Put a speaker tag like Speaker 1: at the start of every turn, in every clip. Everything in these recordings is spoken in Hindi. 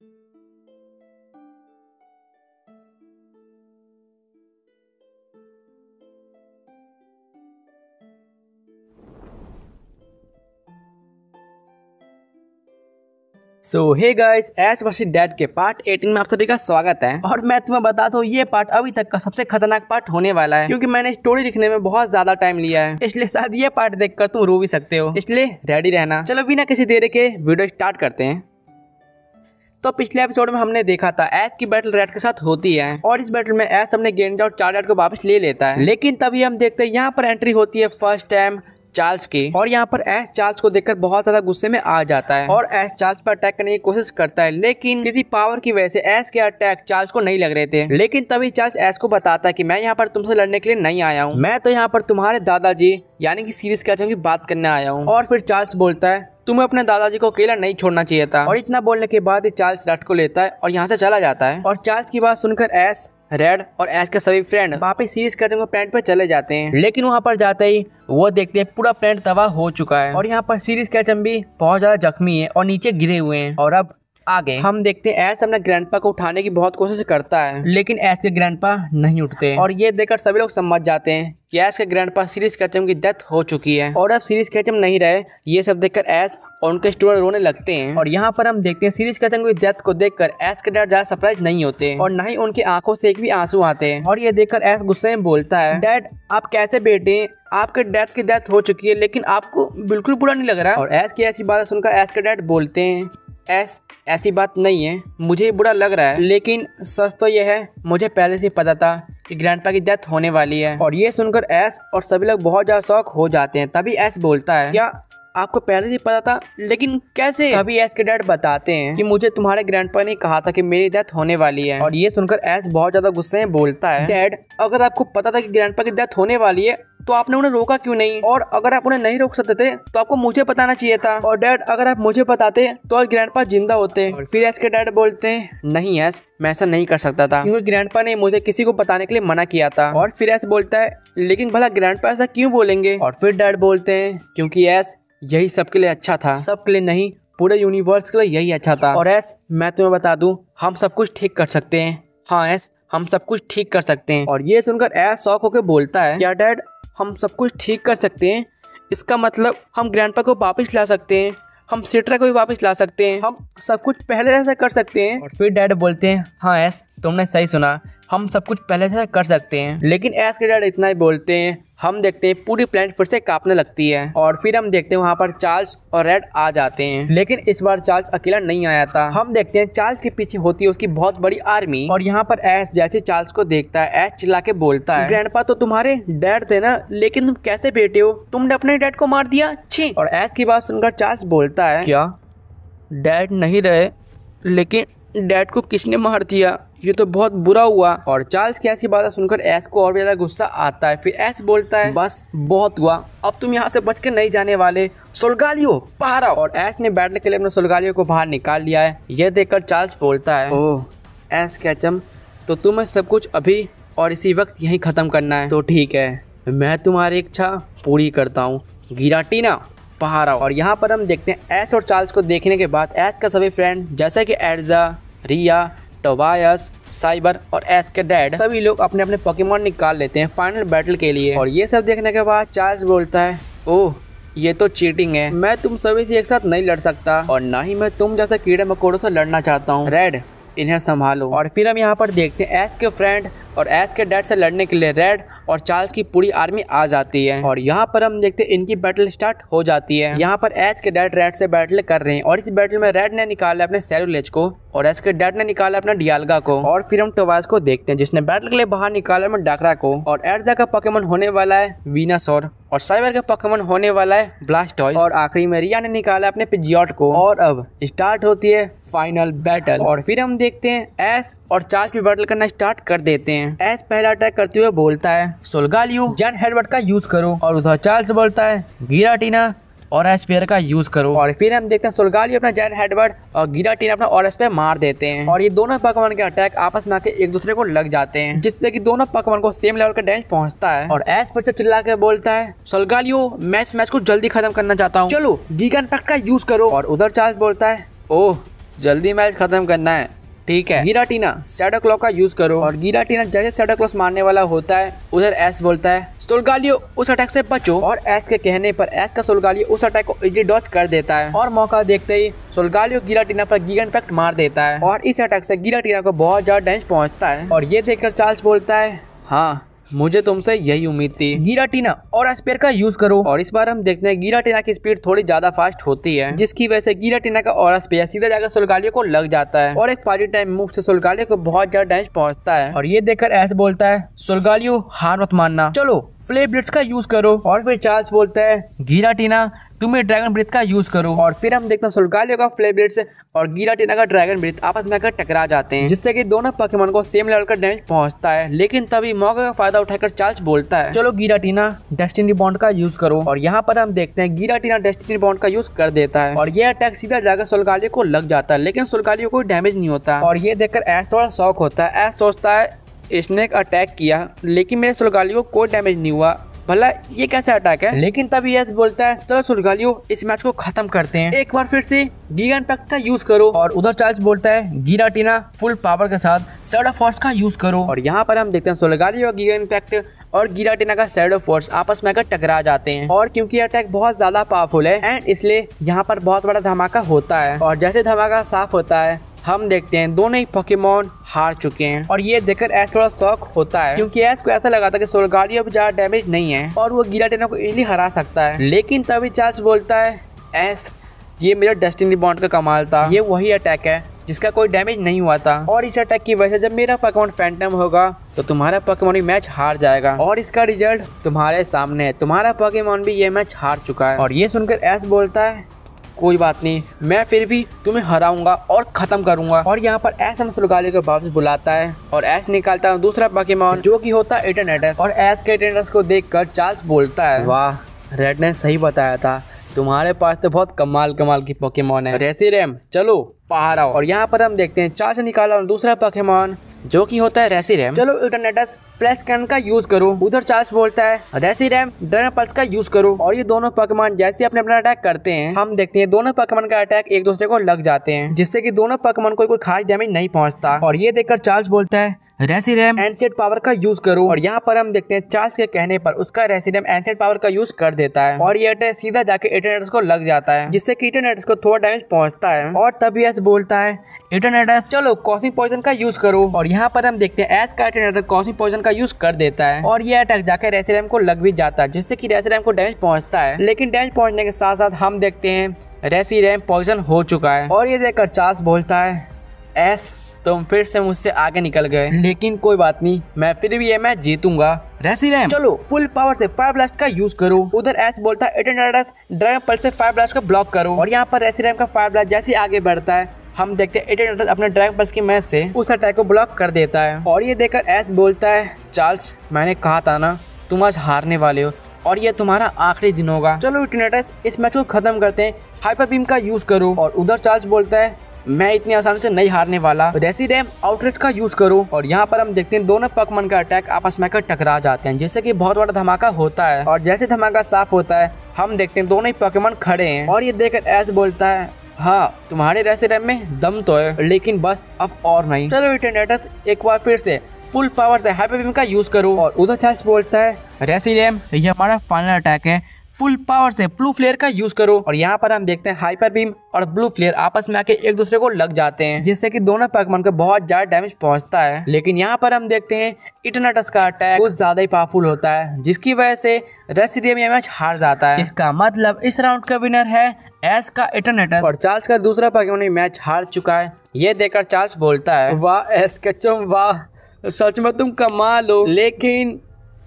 Speaker 1: सो hey guys, Ash versus dad के पार्ट 18 में आप सभी का स्वागत है। और मैं तुम्हें बता दूं, ये पार्ट अभी तक का सबसे खतरनाक पार्ट होने वाला है, क्योंकि मैंने स्टोरी लिखने में बहुत ज्यादा टाइम लिया है, इसलिए शायद ये पार्ट देखकर तुम रो भी सकते हो, इसलिए रेडी रहना। चलो बिना किसी देरी के वीडियो स्टार्ट करते हैं। तो पिछले एपिसोड में हमने देखा था ऐश की बैटल रेड के साथ होती है, और इस बैटल में ऐश अपने गेंडा और चार्जर को वापस ले लेता है। लेकिन तभी हम देखते हैं यहाँ पर एंट्री होती है फर्स्ट टाइम चार्ल्स की, और यहाँ पर ऐश चार्ल्स को देखकर बहुत ज्यादा गुस्से में आ जाता है और ऐश चार्ल्स पर अटैक करने की कोशिश करता है, लेकिन किसी पावर की वजह से ऐश के अटैक चार्ल्स को नहीं लग रहे थे। लेकिन तभी चार्ल्स ऐश को बताता है कि मैं यहाँ पर तुमसे लड़ने के लिए नहीं आया हूँ, मैं तो यहाँ पर तुम्हारे दादाजी यानी कि सीरियस कैचम की बात करने आया हूँ। और फिर चार्ल्स बोलता है तुम्हें अपने दादाजी को अकेला नहीं छोड़ना चाहिए था। और इतना बोलने के बाद चार्ल्स रट को लेता है और यहाँ से चला जाता है। और चार्ल्स की बात सुनकर ऐश, रेड और ऐश के सभी फ्रेंड वापस सीरीज कैचम के प्लांट पे चले जाते हैं। लेकिन वहाँ पर जाते ही वो देखते हैं पूरा प्लांट तबाह हो चुका है, और यहाँ पर सीरीज कैचम भी बहुत ज्यादा जख्मी है और नीचे गिरे हुए हैं। और अब आगे हम देखते हैं ऐश अपने ग्रैंडपा को उठाने की बहुत कोशिश करता है, लेकिन ऐश के ग्रैंडपा नहीं उठते। और ये देखकर सभी लोग समझ जाते हैं कि ऐश के ग्रैंडपा सीरीज कैचम की डेथ हो चुकी है, और अब सीरीज कैचम नहीं रहे। ये सब देखकर ऐश और उनके स्टूडेंट रोने लगते हैं। और यहाँ पर हम देखते हैं सीरीज कैचम की डेथ को देखकर ऐश के डैड ज्यादा सरप्राइज नहीं होते, और न ही उनकी आंखों से एक भी आंसू आते हैं। और ये देखकर ऐश गुस्से में बोलता है, डैड आप कैसे बेटे, आपके डैड की डेथ हो चुकी है लेकिन आपको बिल्कुल बुरा नहीं लग रहा। और ऐश की ऐसी बात सुनकर ऐश के डैड बोलते हैं, ऐसी बात नहीं है, मुझे बुरा लग रहा है, लेकिन सच तो यह है मुझे पहले से पता था कि ग्रैंडपा की डेथ होने वाली है। और ये सुनकर ऐश और सभी लोग बहुत ज्यादा शॉक हो जाते हैं। तभी ऐश बोलता है, क्या आपको पहले से पता था, लेकिन कैसे? तभी ऐश के डैड बताते हैं कि मुझे तुम्हारे ग्रैंडपा ने कहा था कि मेरी डेथ होने वाली है। और ये सुनकर ऐश बहुत ज्यादा गुस्से में बोलता है, डैड अगर आपको पता था कि ग्रैंडपा की डेथ होने वाली है तो आपने उन्हें रोका क्यों नहीं? और अगर आप उन्हें नहीं रोक सकते थे तो आपको मुझे बताना चाहिए था। और डैड अगर आप मुझे बताते तो आज ग्रैंडपा जिंदा होते। और फिर ऐश के डैड बोलते हैं, नहीं ऐश मैं ऐसा नहीं कर सकता था, क्योंकि ग्रैंडपा ने मुझे किसी को बताने के लिए मना किया था। और फिर ऐश बोलता है, लेकिन भला ग्रैंडपा ऐसा क्यों बोलेंगे? और फिर डैड बोलते हैं, क्योंकि ऐश यही सबके लिए अच्छा था, सबके लिए नहीं पूरे यूनिवर्स के लिए यही अच्छा था। और ऐश मैं तुम्हें बता दूं, हम सब कुछ ठीक कर सकते हैं। हाँ ऐश हम सब कुछ ठीक कर सकते हैं। और ये सुनकर ऐश शॉक होकर बोलता है, क्या डैड हम सब कुछ ठीक कर सकते हैं? इसका मतलब हम ग्रैंडपा को वापस ला सकते हैं, हम सिट्रा को भी वापस ला सकते हैं, हम सब कुछ पहले जैसा कर सकते हैं। और फिर डैड बोलते हैं, हाँ ऐश तुमने सही सुना, हम सब कुछ पहले जैसा कर सकते हैं। लेकिन ऐश के डैड इतना ही बोलते हैं, हम देखते हैं पूरी प्लेनेट फिर से कांपने लगती है। और फिर हम देखते हैं वहाँ पर चार्ल्स और रेड आ जाते हैं, लेकिन इस बार चार्ल्स अकेला नहीं आया था। हम देखते हैं चार्ल्स के पीछे होती है उसकी बहुत बड़ी आर्मी। और यहाँ पर ऐश जैसे चार्ल्स को देखता है, ऐश चिल्ला के बोलता है, ग्रैंडपा तो तुम्हारे डैड थे ना, लेकिन तुम कैसे बेटे हो, तुमने अपने डैड को मार दिया, छी। और ऐश की बात सुनकर चार्ल्स बोलता है, क्या डैड नहीं रहे, लेकिन डैड को किसने मार दिया, ये तो बहुत बुरा हुआ। और चार्ल्स की ऐसी बातें सुनकर ऐश को और भी ज्यादा गुस्सा आता है। फिर ऐश बोलता है, बस बहुत हुआ, अब तुम यहाँ से बच कर नहीं जाने वाले, सोल्गालियो बाहर आओ। और ऐश ने बैटल के लिए अपने सोल्गालियो को बाहर निकाल लिया है। यह देखकर चार्ल्स बोलता है, ओह ऐश कैचम, तो तुम्हें सब कुछ अभी और इसी वक्त यही खत्म करना है, तो ठीक है मैं तुम्हारी इच्छा पूरी करता हूँ, गिराटीना बाहर आओ। और यहाँ पर हम देखते हैं ऐश और चार्ल्स को देखने के बाद ऐश का सभी फ्रेंड जैसे कि एड्जा, रिया, टोबायस, साइबर और ऐश के डैड सभी लोग अपने अपने पोकेमॉन निकाल लेते हैं फाइनल बैटल के लिए। और ये सब देखने के बाद चार्ल्स बोलता है, ओह ये तो चीटिंग है, मैं तुम सभी से एक साथ नहीं लड़ सकता, और ना ही मैं तुम जैसे कीड़े मकोड़ों से लड़ना चाहता हूँ, रेड इन्हें संभालो। और फिर हम यहाँ पर देखते हैं ऐश के फ्रेंड और ऐश के डैड से लड़ने के लिए रेड और चार्ल्स की पूरी आर्मी आ जाती है। और यहाँ पर हम देखते हैं इनकी बैटल स्टार्ट हो जाती है। यहाँ पर ऐश के डैड रेड से बैटल कर रहे हैं, और इस बैटल में रेड ने निकाला अपने सेरुलेज को और ऐश के डैड ने निकाला अपना डियालगा को। और फिर हम टोबास को देखते हैं जिसने बैटल के लिए बाहर निकाला अपना डाकरा को। और एड्जा का पोकेमॉन होने वाला है वीनासोर, और साइबर का पोकेमॉन होने वाला है ब्लास्टॉइस। और आखिरी में रिया ने निकाला अपने पिजियोट को। और अब स्टार्ट होती है फाइनल बैटल। और फिर हम देखते हैं ऐश और चार्ल्स भी बैटल करना स्टार्ट कर देते हैं। ऐश पहला अटैक करते हुए बोलता है, सोल्गालियो जैन हेडबट का यूज करो। और उधर चार्ल्स बोलता है, गिराटीना और एस्पेयर का यूज करो। और फिर हम देखते हैं सोल्गालियो अपना जैन हेडबट और गिराटीना अपना और एस्पेयर मार देते हैं। और ये दोनों पोकेमॉन के अटैक आपस में आके एक दूसरे को लग जाते हैं, जिससे कि दोनों पोकेमॉन को सेम लेवल का डैमेज पहुंचता है। और ऐश फिर से चिल्ला के बोलता है, सोल्गालियो मैच को जल्दी खत्म करना चाहता हूँ, चलो गीगा इम्पैक्ट का यूज करो। और उधर चार्ल्स बोलता है, ओह जल्दी मैच खत्म करना है, ठीक है। गिराटीना शैडो क्लॉ का यूज करो और गिराटीना जैसे शैडो क्लॉ मारने वाला होता है उधर एस बोलता है सोल्गालियो उस अटैक से बचो, और एस के कहने पर एस का सोल्गालियो उस अटैक को इजीली डॉज कर देता है और मौका देखते ही सोल्गालियो गिराटीना पर गीगा इम्पैक्ट मार देता है और इस अटैक से गिराटीना को बहुत ज्यादा डैमेज पहुंचता है। और ये देखकर चार्ल्स बोलता है हाँ मुझे तुमसे यही उम्मीद थी। गिराटीना और स्पेयर का यूज करो और इस बार हम देखते हैं गिराटीना की स्पीड थोड़ी ज्यादा फास्ट होती है, जिसकी वजह से गिराटीना का और स्पेयर सीधा जाकर सोल्गालियो को लग जाता है और एक फाइटिंग टाइम मूव से सोल्गालियो को बहुत ज्यादा डैमेज पहुंचता है। और ये देखकर एस बोलता है सोल्गालियो हार मत मानना, चलो फ्लेम ब्लिट्ज का यूज करो। और फिर चार्ल्स बोलता है गिराटीना तुम्हें ड्रैगन ब्रीथ का यूज करो और फिर हम देखते हैं सोल्गालियो का फ्लेम ब्लिट्ज और गिराटीना का ड्रैगन ब्रीथ आपस में आकर टकरा जाते हैं, जिससे कि दोनों पोकेमॉन को सेम लेवल का डैमेज पहुंचता है। लेकिन तभी मौके का फायदा उठाकर चार्ल्स बोलता है चलो गिराटीना डेस्टिनी बॉन्ड का यूज करो। और यहाँ पर हम देखते हैं गिराटीना डेस्टिनी बॉन्ड का यूज कर देता है और ये अटैक सीधा जाकर सोल्गालियो को लग जाता है, लेकिन सोल्गालियो को डैमेज नहीं होता। और ये देखकर एस थोड़ा शॉक होता है। एस सोचता है इसने एक अटैक किया लेकिन मेरे सोल्गालियो को कोई डैमेज नहीं हुआ, भला ये कैसा अटैक है। लेकिन तभी यस बोलता है चलो सोल्गालियो इस मैच को खत्म करते हैं, एक बार फिर से गीगा इम्पैक्ट का यूज करो। और उधर चार्ल्स बोलता है गिराटीना फुल पावर के साथ शैडो फोर्स का यूज करो। और यहाँ पर हम देखते हैं सोल्गालियो और गीगा इम्पैक्ट और गिराटीना का शैडो फोर्स आपस में आकर टकरा जाते हैं और क्योंकि अटैक बहुत ज्यादा पावरफुल है एंड इसलिए यहाँ पर बहुत बड़ा धमाका होता है। और जैसे धमाका साफ होता है हम देखते हैं दोनों ही पोकेमॉन हार चुके हैं और ये देखकर एस थोड़ा शॉक होता है, क्योंकि एस को ऐसा लगा था कि सोल्गालियो अब ज्यादा डैमेज नहीं है और वो गिराटीना को इजीली हरा सकता है। लेकिन तभी चार्ल्स बोलता है एस ये मेरा डेस्टिनी बॉन्ड का कमाल था, ये वही अटैक है जिसका कोई डैमेज नहीं हुआ था और इस अटैक की वजह से जब मेरा पोकेमॉन फैंटम होगा तो तुम्हारा पोकेमॉन भी मैच हार जाएगा और इसका रिजल्ट तुम्हारे सामने है, तुम्हारा पोकेमॉन भी ये मैच हार चुका है। और ये सुनकर एस बोलता है कोई बात नहीं, मैं फिर भी तुम्हें हराऊंगा और खत्म करूंगा। और यहाँ पर एस हम सोल्गालियो को वापस बुलाता है और एस निकालता है दूसरा पोकेमॉन जो कि होता है इटरनेटस। और एस के इटरनेटस को देखकर चार्ल्स बोलता है वाह रेड ने सही बताया था, तुम्हारे पास तो बहुत कमाल की पोकेमॉन है। रेसिरेम चलो बाहर आओ। और यहाँ पर हम देखते हैं चार्ल्स निकाला दूसरा पोकेमॉन जो कि होता है रेसिरेम। चलो इटरनेटस फ्लैश कैनन का यूज करो। उधर चार्ल्स बोलता है रेसिरेम ड्रैगन पल्स का यूज करो। और ये दोनों पोकेमॉन जैसे अपने अपना अटैक करते हैं हम देखते हैं दोनों पोकेमॉन का अटैक एक दूसरे को लग जाते हैं, जिससे कि दोनों पोकेमॉन को कोई खास डैमेज नहीं पहुंचता। और ये देखकर चार्ल्स बोलता है रेसिरेम एंसेट पावर का यूज करो। और यहाँ पर हम देखते हैं चार्ल्स के कहने पर उसका रेसिरेम एंसेट पावर का यूज कर देता है और ये अटैक सीधा जाके इटरनेटस को लग जाता है, जिससे कि इटरनेटस को थोड़ा डैमेज पहुंचता है। और तभी एस बोलता है इटरनेटस चलो कॉस्मिक पॉइजन का यूज करो। और यहाँ पर हम देखते हैं एस का इटरनेटस कॉस्मिक पॉइजन का यूज कर देता है और ये अटैक जाकर रेसिरेम को लग भी जाता है, जिससे कि रेसिरेम को डैमेज पहुंचता है। लेकिन डैमेज पहुंचने के साथ साथ हम देखते हैं रेसिरेम पॉइजन हो चुका है। और ये देखकर चार्ल्स बोलता है एस तुम फिर से मुझसे आगे निकल गए, लेकिन कोई बात नहीं, मैं फिर भी ये मैच जीतूंगा। रेसिरेम चलो फुल पावर से फायर ब्लास्ट का यूज करो। उधर एस बोलता है इटरनेटस ड्रैगन पल्स से फायर ब्लास्ट को ब्लॉक करो। और यहाँ पर रेसिरेम का फायर ब्लास्ट जैसे आगे बढ़ता है हम देखते हैं इटरनेटस अपने ड्रैगन पल्स की मदद से उस अटैक को ब्लॉक कर देता है। और ये देखकर एस बोलता है चार्ल्स मैंने कहा था ना तुम आज हारने वाले हो और ये तुम्हारा आखिरी दिन होगा। चलो इटरनेटस इस मैच को खत्म करते हैं, हाइपर बीम का यूज करो। और उधर चार्ल्स बोलता है मैं इतनी आसानी से नहीं हारने वाला, रेसिरेम आउटरेज का यूज करो। और यहाँ पर हम देखते हैं दोनों पोकेमॉन का अटैक आपस में आकर टकरा जाते हैं, जिससे कि बहुत बड़ा धमाका होता है। और जैसे धमाका साफ होता है हम देखते हैं दोनों ही पोकेमॉन खड़े हैं। और ये देखकर एस बोलता है हाँ तुम्हारे रेसिरेम में दम तो है, लेकिन बस अब और नहीं। चलो इटरनेटस एक बार फिर से फुल पावर से हाइपर बीम का यूज करो। और उधर चार्ल्स बोलता है रेसिरेम ये हमारा फाइनल अटैक है, फुल पावर से ब्लू फ्लेयर का यूज करो। और यहाँ पर हम देखते हैं हाइपर बीम और ब्लू फ्लेयर आपस में आके एक दूसरे को लग जाते हैं, जिससे कि दोनों पोकेमॉन को बहुत ज्यादा डैमेज पहुंचता है। लेकिन यहाँ पर हम देखते हैं इटरनेटस का अटैक कुछ ज्यादा ही पावरफुल होता है, जिसकी वजह से रेसिरेम ये मैच हार जाता है। इसका मतलब इस राउंड का विनर है एस का इटरनेटस और चार्ल्स का दूसरा पोकेमॉन मैच हार चुका है। ये देखकर चार्ल्स बोलता है वाह एस कचम वाह, सच में तुम कमाल हो, लेकिन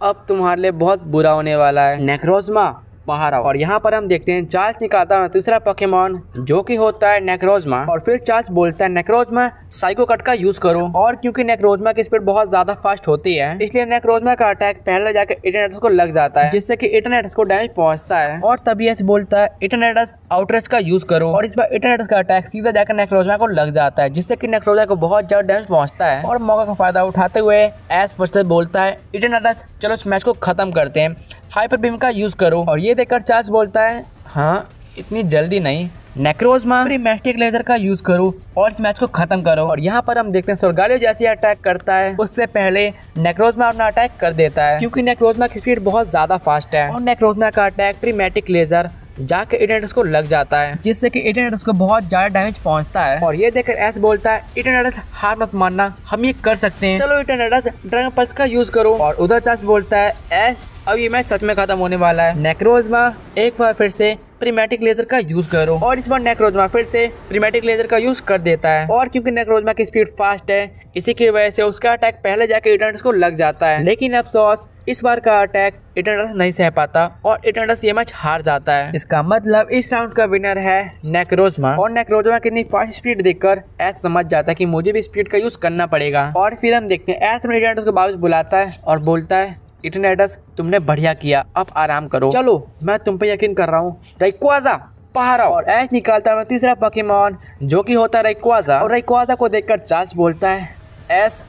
Speaker 1: अब तुम्हारे लिए बहुत बुरा होने वाला है। नेक्रोजमा बाहर आओ। और यहाँ पर हम देखते हैं चार्ल्स निकालता है तीसरा पोकेमॉन जो कि होता है नेक्रोजमा। और फिर चार्ल्स बोलता है नेक्रोजमा साइको कट का यूज करो। और क्योंकि नेक्रोजमा की स्पीड बहुत ज्यादा फास्ट होती है इसलिए नेक्रोजमा का अटैक पहले जाकर इटरनेटस को लग जाता है, जिससे कि इटरनेटस को डैमेज पहुंचता है। और तभी ऐसे बोलता है इटरनेटस आउटरेज का यूज करो। और इस बार इटरनेटस का अटैक सीधा जाकर नेक्रोजमा को लग जाता है, जिससे कि नेक्रोजमा को बहुत ज्यादा डैमेज पहुंचता है। और मौका का फायदा उठाते हुए एस फिर से बोलता है इटरनेटस चलो इस मैच को खत्म करते हैं, हाइपर बीम का यूज करो। और ये देखकर चार्ल्स बोलता है हाँ इतनी जल्दी नहीं, नेक्रोजमा प्रीमेस्टिक लेजर का यूज करो और इस मैच को खत्म करो। और यहाँ पर हम देखते हैं सोरगालियो जैसे अटैक करता है उससे पहले नेक्रोजमा अपना अटैक कर देता है, क्योंकि नेक्रोजमा की स्पीड बहुत ज्यादा फास्ट है और नेक्रोजमा का अटैक प्रीमेटिक लेजर जाके इटरनटस को लग जाता है, जिससे कि इटरनटस को बहुत ज्यादा डैमेज पहुंचता है। और ये देखकर एस बोलता है इटरनटस हार मत मानना, हम ये कर सकते हैं, चलो इटरनटस ड्रैगन पल्स का यूज करो। और उधर चार्ल्स बोलता है एस अब ये मैच सच में खत्म होने वाला है, नेक्रोजमा एक बार फिर से प्रीमेटिक लेजर का यूज करो। और इस बार नेक्रोजमा फिर से प्रीमेटिक लेजर का यूज कर देता है और क्योंकि नेक्रोजमा की स्पीड फास्ट है इसी की वजह से उसका अटैक पहले जाके इटरनटस को लग जाता है, लेकिन अफसोस इस बार का अटैक इटरनटस नहीं सह पाता और इटरनटस ये मैच हार जाता है। इसका मतलब इस राउंड का विनर है नेक्रोजमा। और नेक्रोजमा की इतनी फास्ट स्पीड देखकर एस समझ जाता है कि मुझे भी स्पीड का यूज करना पड़ेगा। और फिर हम देखते हैं एस इटरनटस को वापस बुलाता है और बोलता है इटरनटस तुमने बढ़िया किया, अब आराम करो, चलो मैं तुम पे यकीन कर रहा हूँ, राइक्वाजा बाहर आओ। और एस निकालता है तीसरा पोकेमॉन जो कि होता है राइक्वाजा। और राइक्वाजा को देखकर चार्ल्स बोलता है एस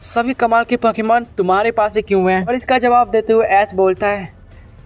Speaker 1: सभी कमाल के पोकेमॉन तुम्हारे पास ही क्यों हैं? और इसका जवाब देते हुए एस बोलता है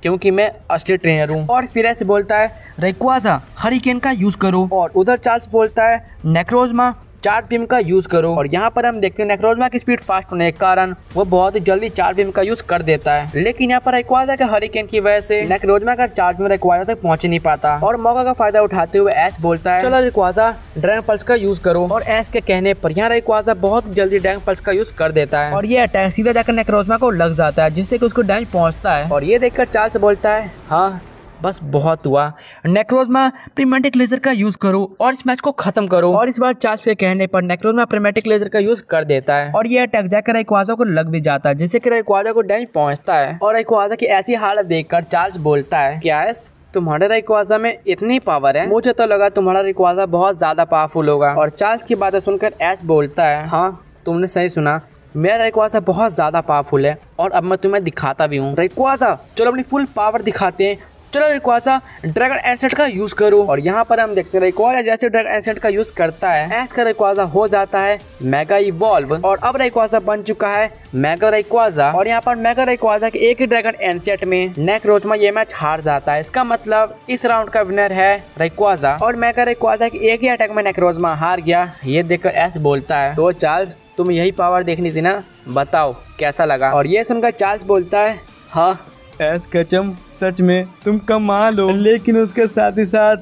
Speaker 1: क्योंकि मैं असली ट्रेनर हूँ। और फिर एस बोलता है राइक्वाजा हरिकेन का यूज करो। और उधर चार्ल्स बोलता है नेक्रोजमा चार्ज बीम का यूज करो। और यहाँ पर हम देखते हैं नेक्रोजमा की स्पीड फास्ट होने के कारण वो बहुत ही जल्दी चार्ज बीम का यूज कर देता है, लेकिन यहाँ पर राइक्वाजा के हरिकेन की वजह से नेक्रोजमा का चार्ज बीम राइक्वाजा तक पहुंच नहीं पाता। और मौका का फायदा उठाते हुए एस बोलता है चलो राइक्वाजा ड्रैगन पल्स का यूज करो। और एस के कहने पर यहाँ राइक्वाजा बहुत जल्दी ड्रैगन पल्स का यूज कर देता है और ये अटैक सीधा जाकर नेक्रोजमा को लग जाता है, जिससे कि उसको डैमेज पहुंचता है। और ये देखकर चार्ल्स बोलता है हाँ बस बहुत हुआ, नेक्रोजमा प्रीमेटिक लेजर का यूज करो और इस मैच को खत्म करो। और इस बार चार्ल्स के कहने पर नेक्रोजमा प्रीमेटिक लेजर का यूज कर देता है और ये अटैक जाकर राइक्वाजा को लग भी जाता है, जिससे कि राइक्वाजा को डैमेज पहुंचता है। और राइक्वाजा की ऐसी हालत देखकर चार्ल्स बोलता है क्या एस तुम्हारे राइक्वाजा में इतनी पावर है? मुझे तो लगा तुम्हारा राइक्वाजा बहुत ज्यादा पावरफुल होगा। और चार्ल्स की बातें सुनकर एस बोलता है हाँ तुमने सही सुना, मेरा राइक्वाजा बहुत ज्यादा पावरफुल है और अब मैं तुम्हें दिखाता भी हूँ। राइक्वाजा चलो अपनी फुल पावर दिखाते हैं, चलो राइक्वाजा ड्रैगन एसेट का यूज करो। और यहाँ पर हम देखते हैं राइक्वाजा जैसे ड्रैगन एसेट का यूज करता है एस का राइक्वाजा हो जाता है मेगा इवॉल्व। और अब राइक्वाजा बन चुका है मेगा राइक्वाजा। और यहाँ पर मेगा राइक्वाजा के एक ही ड्रैगन एसेट में नेक्रोजमा ये मैच हार जाता है। इसका मतलब इस राउंड का विनर है राइक्वाजा और मेगा राइक्वाजा के एक ही अटैक में नेक्रोजमा हार गया। ये देखकर एस बोलता है तो चार्ल्स तुम यही पावर देखनी थी ना, बताओ कैसा लगा? और ये सुनकर चार्ल्स बोलता है हाँ
Speaker 2: एस कचम सच में तुम कमाल हो, लेकिन उसके साथ ही साथ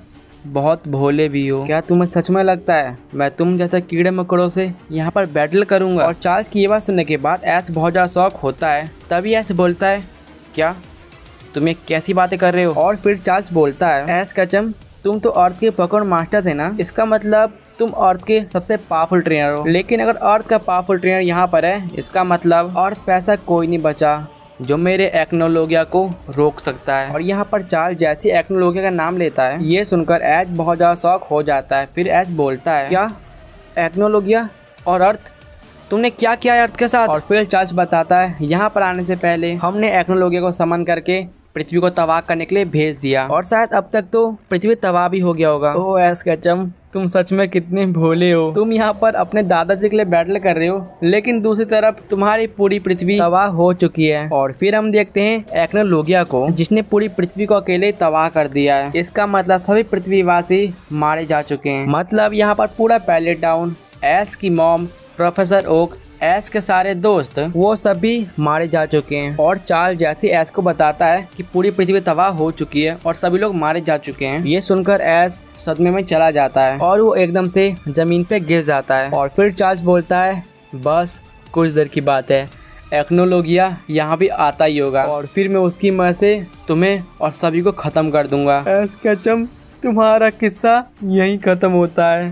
Speaker 2: बहुत भोले भी हो।
Speaker 1: क्या तुम्हें सच में लगता है मैं तुम जैसे कीड़े मकोड़ों से यहाँ पर बैटल करूंगा? और चार्ल्स की ये बात सुनने के बाद एस बहुत ज्यादा शौक होता है। तभी एस बोलता है क्या तुम ये कैसी बातें कर रहे हो? और फिर चार्ल्स बोलता है एस कचम तुम तो अर्थ के पोकेमॉन मास्टर थे ना, इसका मतलब तुम अर्थ के सबसे पावरफुल ट्रेनर हो। लेकिन अगर अर्थ का पावरफुल ट्रेनर यहाँ पर है इसका मतलब अर्थ पे ऐसा कोई नहीं बचा जो मेरे एक्नोलोगिया को रोक सकता है। और यहाँ पर चार्ल्स जैसी एक्नोलोगिया का नाम लेता है ये सुनकर एच बहुत ज्यादा शौक हो जाता है। फिर एच बोलता है क्या एक्नोलोगिया और अर्थ, तुमने क्या किया है अर्थ के साथ? और फिर चार्ल्स बताता है यहाँ पर आने से पहले हमने एक्नोलोगिया को समन करके पृथ्वी को तबाह करने के लिए भेज दिया और शायद अब तक तो पृथ्वी तबाह भी हो गया होगा।
Speaker 2: ओह एस कचम तुम सच में कितने भोले हो,
Speaker 1: तुम यहाँ पर अपने दादाजी के लिए बैटल कर रहे हो लेकिन दूसरी तरफ तुम्हारी पूरी पृथ्वी तबाह हो चुकी है। और फिर हम देखते हैं एक्नोलोगिया को जिसने पूरी पृथ्वी को अकेले तबाह कर दिया है। इसका मतलब सभी पृथ्वीवासी मारे जा चुके हैं। मतलब यहाँ पर पूरा पैलेट टाउन, एस की मॉम, प्रोफेसर ओक, एस के सारे दोस्त वो सभी मारे जा चुके हैं। और चार्ल्स जैसे एस को बताता है कि पूरी पृथ्वी तबाह हो चुकी है और सभी लोग मारे जा चुके हैं। ये सुनकर एस सदमे में चला जाता है और वो एकदम से जमीन पे गिर जाता है। और फिर चार्ल्स बोलता है बस कुछ देर की बात है, एक्नोलोगिया यहाँ भी आता ही होगा और फिर मैं उसकी मदद से तुम्हें और सभी को खत्म कर दूंगा।
Speaker 2: एस कचम तुम्हारा किस्सा यहीं खत्म होता है।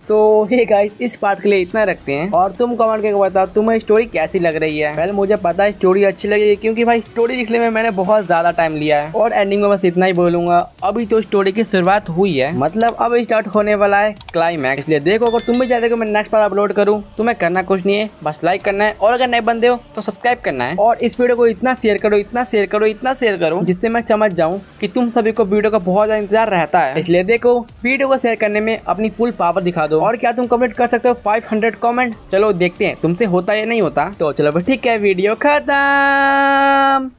Speaker 1: तो हे गाइस इस पार्ट के लिए इतना रखते हैं और तुम कमेंट करके बताओ तुम्हें स्टोरी कैसी लग रही है। पहले मुझे पता है स्टोरी अच्छी लगी क्योंकि भाई स्टोरी लिखने में मैंने बहुत ज्यादा टाइम लिया है। और एंडिंग में बस इतना ही बोलूंगा, अभी तो स्टोरी की शुरुआत हुई है, मतलब अब स्टार्ट होने वाला है क्लाइमैक्स। इसलिए देखो अगर तुम भी चाहते हो मैं नेक्स्ट पार्ट अपलोड करूँ तुम्हें करना कुछ नहीं है, बस लाइक करना है और अगर नए बंदे हो तो सब्सक्राइब करना है। और इस वीडियो को इतना शेयर करो, इतना शेयर करो, इतना शेयर करो जिससे मैं समझ जाऊँ कि तुम सभी को वीडियो का बहुत ज्यादा इंतजार रहता है। इसलिए देखो वीडियो को शेयर करने में अपनी फुल पावर दिखा दो। और क्या तुम कमेंट कर सकते हो 500 कमेंट? चलो देखते हैं तुमसे होता या नहीं होता। तो चलो ठीक है वीडियो खत्म।